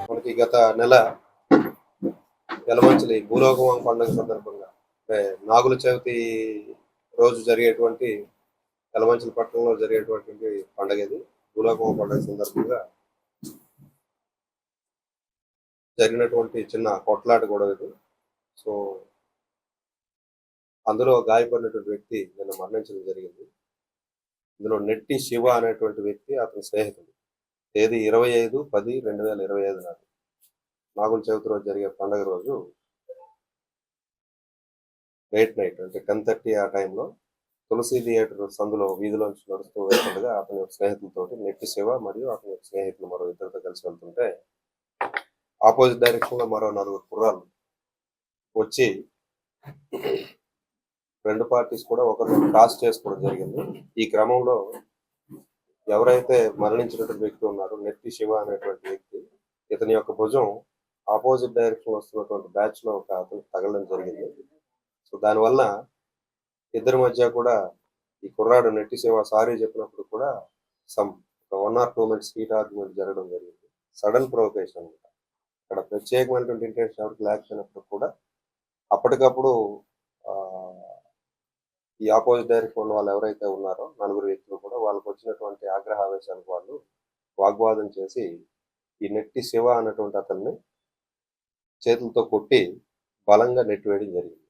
మనకి గత నెల యలమంచిలి భూలోకం పండుగ సందర్భంగా అంటే నాగుల చవితి రోజు జరిగేటువంటి యలమంచిలి పట్టణంలో జరిగేటువంటి పండుగ ఇది. భూలోకం పండుగ సందర్భంగా జరిగినటువంటి చిన్న కొట్లాట గొడవ ఇది. సో అందులో గాయపడినటువంటి వ్యక్తి నిన్న మరణించడం జరిగింది. ఇందులో నెట్టి శివ అనేటువంటి వ్యక్తి అతని స్నేహితుడు. తేదీ 25/10/2025 నాడు నాగుల చవితి రోజు జరిగే పండుగ రోజు లేట్ నైట్ అంటే 10:30 ఆ టైంలో తులసి థియేటర్ సందులో వీధిలోంచి నడుస్తూ వెళ్తుండగా అతని యొక్క స్నేహితులతోటి నెట్టి శివ మరియు అతని యొక్క స్నేహితులు మరో ఇద్దరితో కలిసి వెళ్తుంటే ఆపోజిట్ డైరెక్షన్ లో మరో 4 కుర్రాళ్ళు వచ్చి రెండు పార్టీస్ కూడా ఒకరిని క్రాస్ చేసుకోవడం జరిగింది. ఈ క్రమంలో ఎవరైతే మరణించినటువంటి వ్యక్తి ఉన్నారో నెట్టి శివ అనేటువంటి వ్యక్తి, ఇతని యొక్క భుజం ఆపోజిట్ డైరెక్షన్ వస్తున్నటువంటి బ్యాచ్ లో ఒక అతను తగలడం జరిగింది. సో దానివల్ల ఇద్దరి మధ్య కూడా ఈ కుర్రాడు నెట్టి శివ సారీ చెప్పినప్పుడు కూడా some 1 or 2 minutes heat argument జరగడం జరిగింది. సడన్ ప్రొవొకేషన్ అనమాట. అక్కడ ప్రత్యేకమైనటువంటి ఇంటెన్షన్ ఎవరికి లేకపోయినప్పుడు కూడా అప్పటికప్పుడు ఈ ఆపోజిట్ డైరెక్షన్ ఉన్న వాళ్ళు ఎవరైతే ఉన్నారో 4 వ్యక్తులు కూడా వాళ్ళకు వచ్చినటువంటి ఆగ్రహ ఆవేశాలకు వాళ్ళు వాగ్వాదం చేసి ఈ నెట్టి శివ అన్నటువంటి అతన్ని చేతులతో కొట్టి బలంగా నెట్టివేయడం జరిగింది.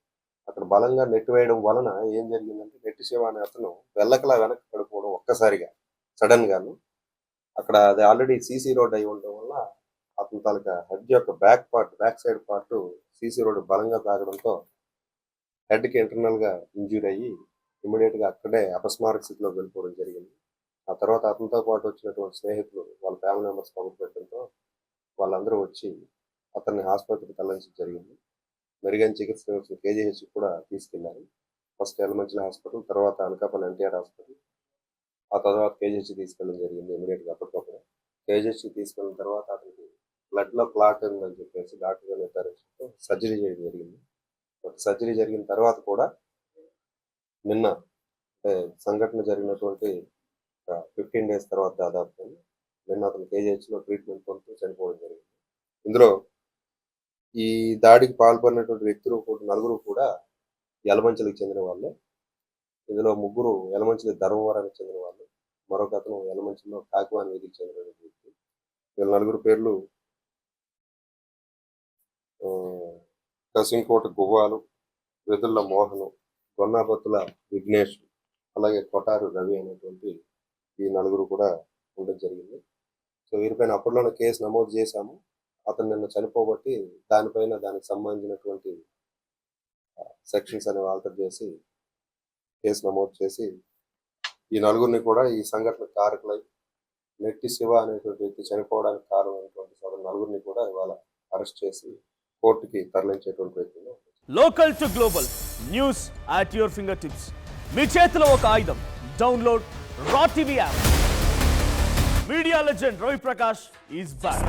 అక్కడ బలంగా నెట్టివేయడం వలన ఏం జరిగిందంటే నెట్టి శివ అనే అతను వెల్లకలా వెనక్కి పడిపోవడం ఒక్కసారిగా సడన్ గాను. అక్కడ అది ఆల్రెడీ సీసీ రోడ్ అయి ఉండడం వల్ల అతని తాలూకా హెడ్ యొక్క back side part CC road బలంగా తాగడంతో హెడ్కి ఇంటర్నల్ గా ఇంజ్యూర్ అయ్యి ఇమీడియట్ గా అక్కడే అపస్మారక స్థితిలో వెళ్ళిపోవడం జరిగింది. ఆ తర్వాత అతనితో పాటు వచ్చినటువంటి స్నేహితులు వాళ్ళ ఫ్యామిలీ మెంబర్స్ పంపించడంతో వాళ్ళందరూ వచ్చి అతన్ని ఆసుపత్రికి తరలించడం జరిగింది. మెరుగైన చికిత్స కోసం కేజీహెచ్ కూడా తీసుకెళ్లారు. ఫస్ట్ యలమంచిలి హాస్పిటల్, తర్వాత అనకాపల్లి ఎన్టీఆర్ హాస్పిటల్, ఆ తర్వాత కేజీహెచ్ తీసుకెళ్ళడం జరిగింది. ఇమీడియట్ గా అప్పటికప్పుడు కేజీహెచ్ తీసుకెళ్ళిన తర్వాత అతనికి బ్లడ్ లో క్లాట్ ఉందని చెప్పేసి డాక్టర్ గారు నిర్ధారించడంతో సర్జరీ చేయడం జరిగింది. సర్జరీ జరిగిన తర్వాత కూడా నిన్న అంటే సంఘటన జరిగినటువంటి 15 days తర్వాత దాదాపు నిన్న అతను కేజీహెచ్లో ట్రీట్మెంట్ పొందుతూ చనిపోవడం జరిగింది. ఇందులో ఈ దాడికి పాల్పడినటువంటి వ్యక్తులు 4 కూడా యలమంచిలికి చెందిన వాళ్ళే. ఇందులో 3 యలమంచిలి ధర్మవరానికి చెందిన వాళ్ళు, మరొక అతను యలమంచిలిలో కాకివాని వీధికి చెందిన వ్యక్తి. వీళ్ళ 4 పేర్లు కసింకోట గువ్వాలు, వెదుళ్ళ మోహను, గొన్నాబత్తుల విఘ్నేష్, అలాగే కొటారు రవి అనేటువంటి ఈ 4 కూడా ఉండడం జరిగింది. సో వీరిపైన అప్పట్లోనే కేసు నమోదు చేశాము. అతను నిన్న చనిపోబట్టి దానికి సంబంధించినటువంటి సెక్షన్స్ అనేవి ఆల్టర్ చేసి కేసు నమోదు చేసి ఈ 4 కూడా ఈ సంఘటన కారకులై నెట్టి శివ అనేటువంటి వ్యక్తి చనిపోవడానికి కారణమైనటువంటి 4 కూడా ఇవాళ అరెస్ట్ చేసి కోర్టుకి తరలించేటువంటి వ్యక్తులు. Local to global news at your fingertips. మీ చేతిలో ఒక ఆయుధం. Download Raw TV app. Media legend Ravi Prakash is back.